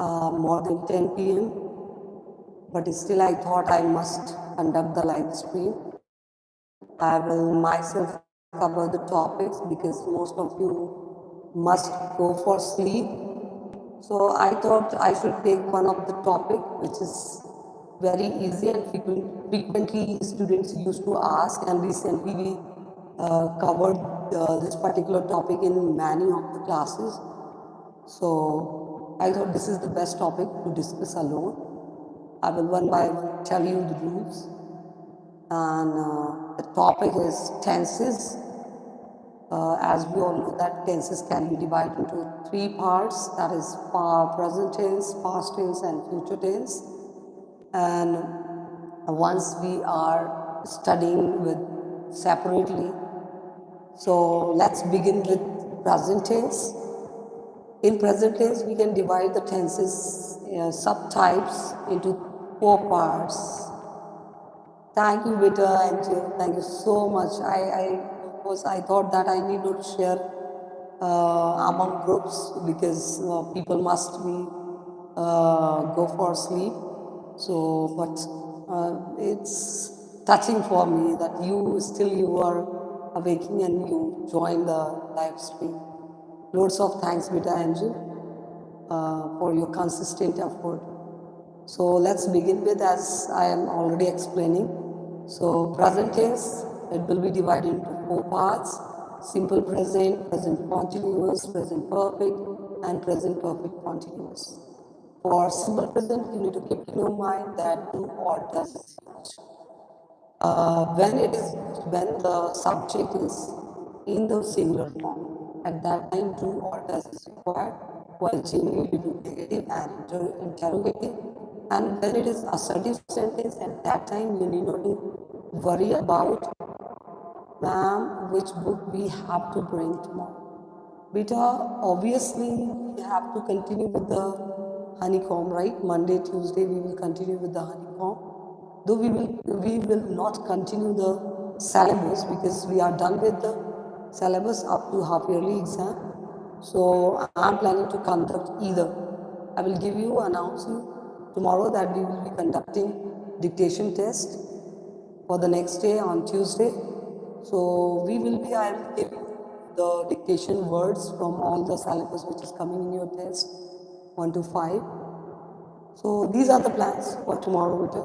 more than 10 p.m. But still I thought I must conduct the live stream. I will myself cover the topics because most of you must go for sleep. So I thought I should take one of the topic which is very easy and frequently students used to ask, and recently we covered this particular topic in many of the classes. So I thought this is the best topic to discuss alone. I will one by one tell you the rules. And the topic is tenses. As we all know that tenses can be divided into three parts, that is present tense, past tense and future tense. And once we are studying with separately, so let's begin with present tense. In present tense, we can divide the tenses subtypes into four parts. Thank you, Beta, and thank you so much. I thought that I need not share among groups because people must be go for sleep. So, but it's touching for me that you are awaking and you join the live stream. Loads of thanks, Beta Angel, for your consistent effort. So let's begin with, as I am already explaining. So present tense, it will be divided into four parts: simple present, present continuous, present perfect, and present perfect continuous. For simple present, you need to keep in your mind that do or does is used. When the subject is in the singular form, at that time do or does is required, while changing it into negative and interrogative. And when it is assertive sentence, at that time you need not to worry about, ma'am, which book we have to bring tomorrow. Beta, obviously we have to continue with the honeycomb, right? Monday, Tuesday we will continue with the honeycomb. Though we will not continue the syllabus because we are done with the syllabus up to half yearly exam. So I am planning to conduct either. I will announce you tomorrow that we will be conducting dictation test for the next day on Tuesday. So I will give you the dictation words from all the syllabus which is coming in your test 1 to 5. So these are the plans for tomorrow, winter.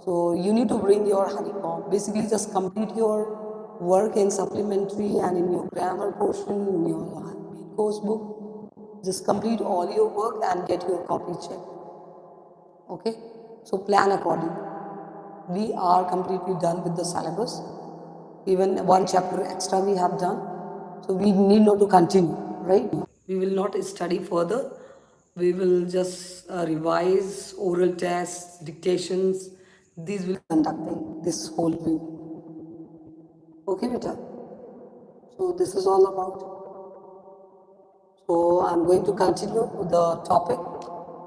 So you need to bring your honeycomb. Basically, just complete your work in supplementary and in your grammar portion, in your main course book. Just complete all your work and get your copy checked. Okay? So plan accordingly. We are completely done with the syllabus. Even one chapter extra we have done. So we need not to continue, right? We will not study further. We will just revise oral tests, dictations. These will be conducting this whole week. Okay, beta? So this is all about. So I'm going to continue the topic.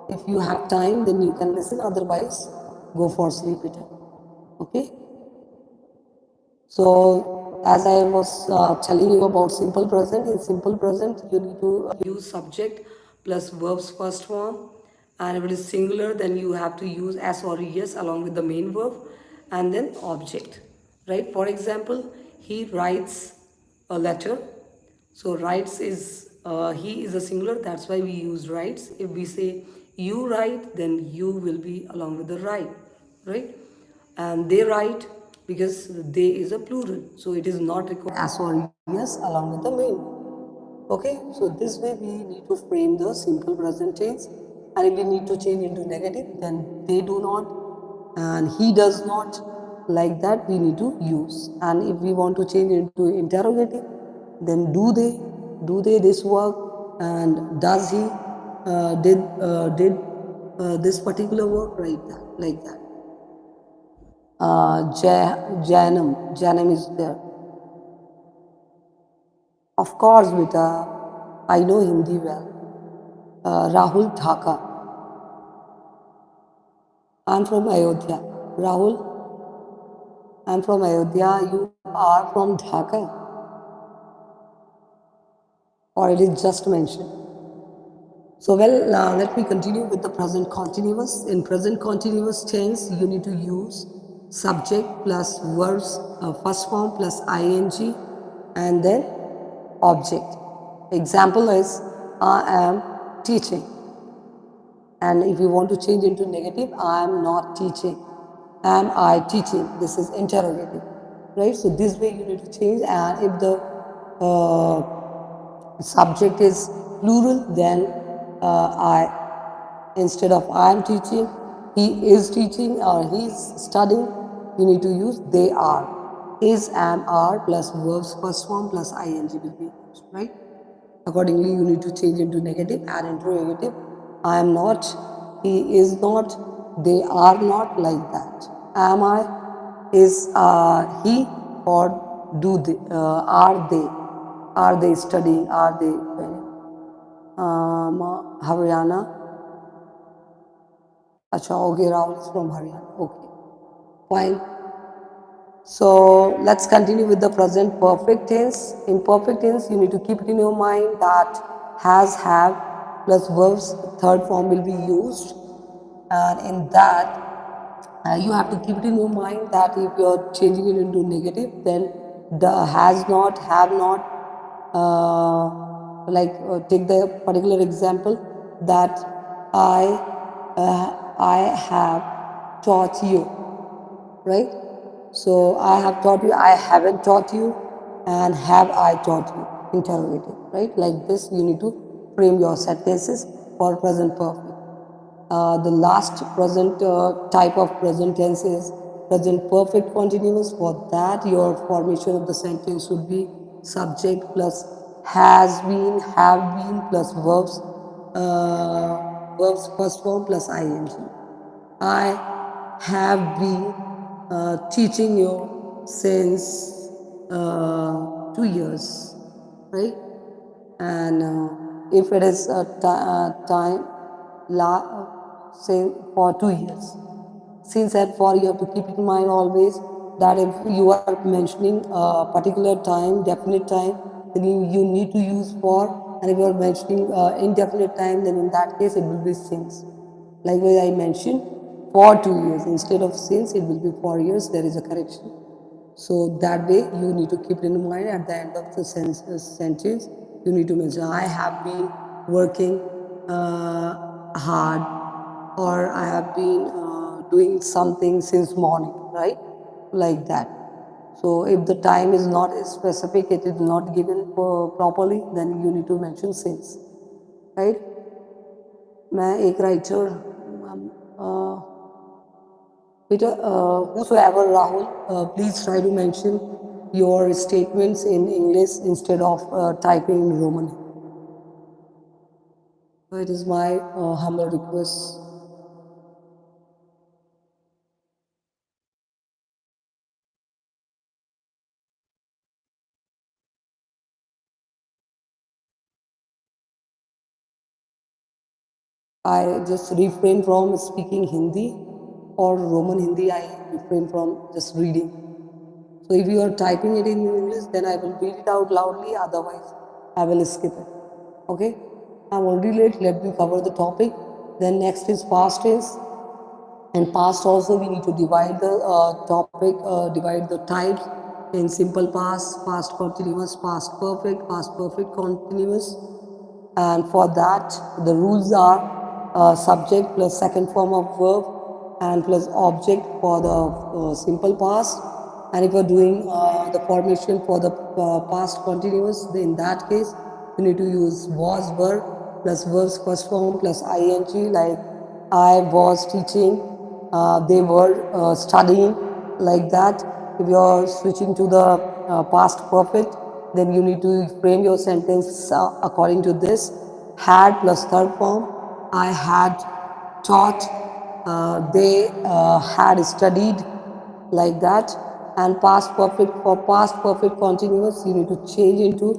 If you have time, then you can listen. Otherwise, go for sleep, beta. Okay? So, as I was telling you about simple present, in simple present, you need to use subject plus verbs first form. And if it is singular, then you have to use s or es along with the main verb and then object, right? For example, he writes a letter. So, writes is, he is a singular, that's why we use writes. If we say you write, then you will be along with the write, right? And they write, because they is a plural, so it is not required as or yes along with the main. Okay, so this way we need to frame the simple present tense, and if we need to change into negative, then they do not and he does not, like that we need to use. And if we want to change into interrogative, then do they this work, and does he did this particular work, right? That like that. Janam is there. Of course, beta, I know Hindi well. Rahul Dhaka. I'm from Ayodhya. Rahul, I'm from Ayodhya. You are from Dhaka. Or it is just mentioned. So, well, let me continue with the present continuous. In present continuous tense, you need to use subject plus verbs, first form plus ing, and then object. Example is I am teaching. And if you want to change into negative, I am not teaching. Am I teaching? This is interrogative, right? So this way you need to change. And if the subject is plural, then I, instead of I am teaching, he is teaching or he is studying, you need to use they are. Is, am, are plus verbs first form plus ing will be used, right? Accordingly, you need to change into negative and interrogative. I am not, he is not, they are not, like that. Am I, is he, or do they, are they? Are they studying? Are they? Haryana. Acha, okay, Rahul is from Haryana. Okay, fine. So let's continue with the present perfect tense. In perfect tense, you need to keep it in your mind that has, have plus verbs, third form will be used. And in that, you have to keep it in your mind that if you're changing it into negative, then the has not, have not, take the particular example that I have taught you, right? So I have taught you, I haven't taught you, and have I taught you? Interrogative, right? Like this, you need to frame your sentences for present perfect. The last present type of present tense is present perfect continuous. For that, your formation of the sentence should be subject plus has been, have been plus verbs first form plus ing. I have been teaching you since 2 years, right? And if it is a time, say for 2 years. Since and for, you have to keep in mind always that if you are mentioning a particular time, definite time, then you need to use for, and if you are mentioning indefinite time, then in that case it will be since. Like what I mentioned, for 2 years. Instead of since, it will be 4 years. There is a correction. So that way, you need to keep it in mind at the end of the sentence. You need to mention, I have been working hard, or I have been doing something since morning, right? Like that. So if the time is not specific, it is not given properly, then you need to mention since, right? मैं एक writer Peter, whosoever Rahul, please try to mention your statements in English instead of typing in Roman. So it is my humble request. I just refrain from speaking Hindi or Roman Hindi. I refrain from just reading. So if you are typing it in English, then I will read it out loudly. Otherwise, I will skip it. Okay? I'm already late. Let me cover the topic. Then next is past tense. And past also, we need to divide the divide the types in simple past, past continuous, past perfect continuous. And for that, the rules are subject plus second form of verb and plus object for the simple past. And if you're doing the formation for the past continuous, then in that case, you need to use was, were plus verbs first form plus ing, like I was teaching, they were studying, like that. If you're switching to the past perfect, then you need to frame your sentence according to this. Had plus third form, I had taught, they had studied, like that. And past perfect, for past perfect continuous, you need to change into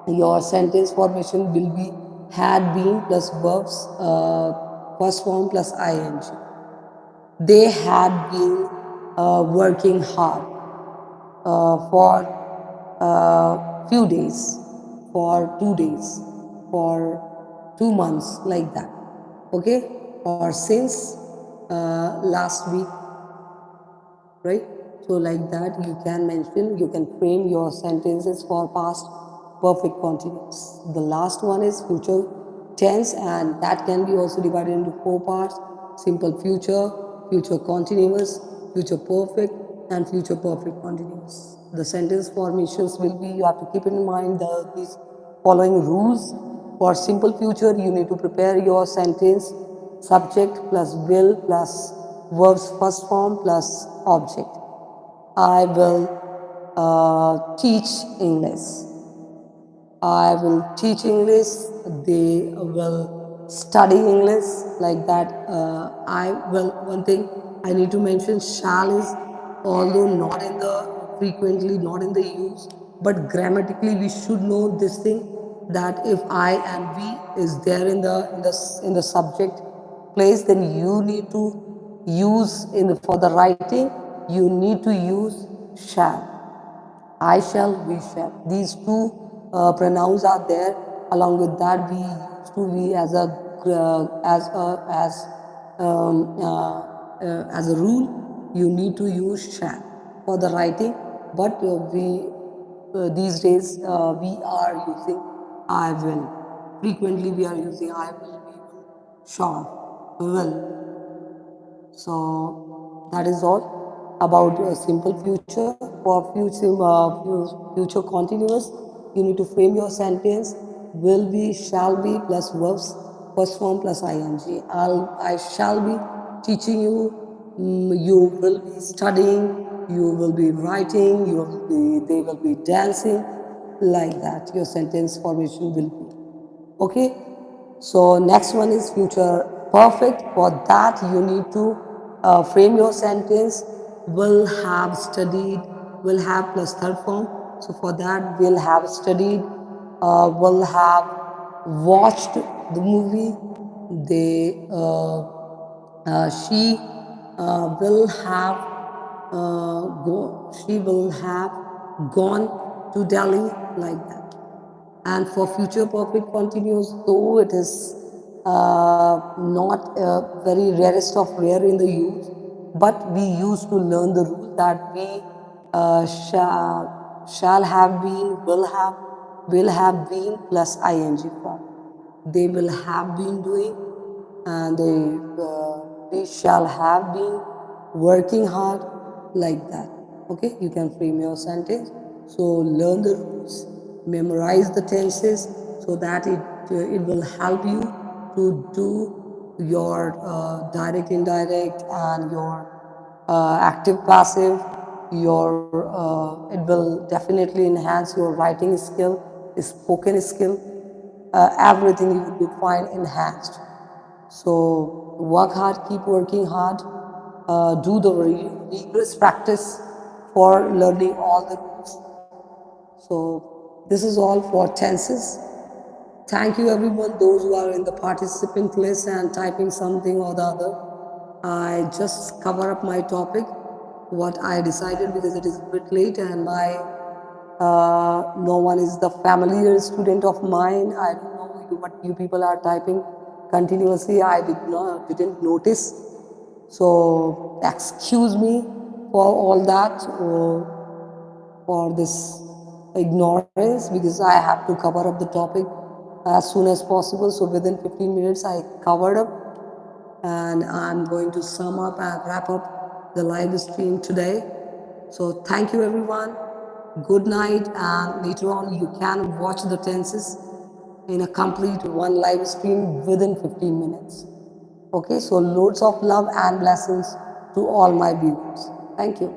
your sentence formation will be had been plus verbs first form plus ing. They had been working hard for few days, for 2 days, for 2 months, like that. Okay, or since last week, right? So like that you can mention, you can frame your sentences for past perfect continuous. The last one is future tense, and that can be also divided into four parts: simple future, future continuous, future perfect, and future perfect continuous. The sentence formations will be, you have to keep in mind these following rules. For simple future, you need to prepare your sentence: subject plus will plus verb's first form plus object. I will teach English. I will teach English. They will study English, like that. I will, one thing I need to mention, shall is, although not in the frequently, not in the use, but grammatically we should know this thing, that if I and we is there in the subject place, then you need to use for the writing, you need to use shall. I shall, we shall. These two pronouns are there. Along with that, we used to be as a as a rule. You need to use shall for the writing, but we these days we are using I will. Frequently, we are using I will. We will. Shall. Will. So that is all about simple future. For future continuous, you need to frame your sentence: will be, shall be plus verbs first form plus ing. I shall be teaching you. You will be studying. You will be writing. You will be. They will be dancing. Like that, your sentence formation will be. Okay, so next one is future perfect. For that, you need to frame your sentence: will have studied, will have plus third form. So for that, will have studied, will have watched the movie. They she will have she will have gone to Delhi, like that. And for future perfect continuous, though it is not very rarest of rare in the use, but we used to learn the rule that we shall have been, will have been plus ing form. They will have been doing, and they shall have been working hard, like that. Okay, you can frame your sentence. So learn the rules, memorize the tenses, so that it will help you to do your direct, indirect, and your active, passive. Your it will definitely enhance your writing skill, spoken skill, everything you will be fine enhanced. So work hard, keep working hard, do the rigorous practice for learning all the rules. So this is all for tenses. Thank you everyone, those who are in the participant list and typing something or the other. I just cover up my topic, what I decided, because it is a bit late and my no one is the familiar student of mine. I don't know what you people are typing continuously. I didn't notice. So excuse me for all that, for this ignorance, because I have to cover up the topic as soon as possible. So within 15 minutes, I covered up, and I'm going to sum up and wrap up the live stream today. So thank you everyone. Good night, and later on you can watch the tenses in a complete one live stream within 15 minutes. Okay, so loads of love and blessings to all my viewers. Thank you.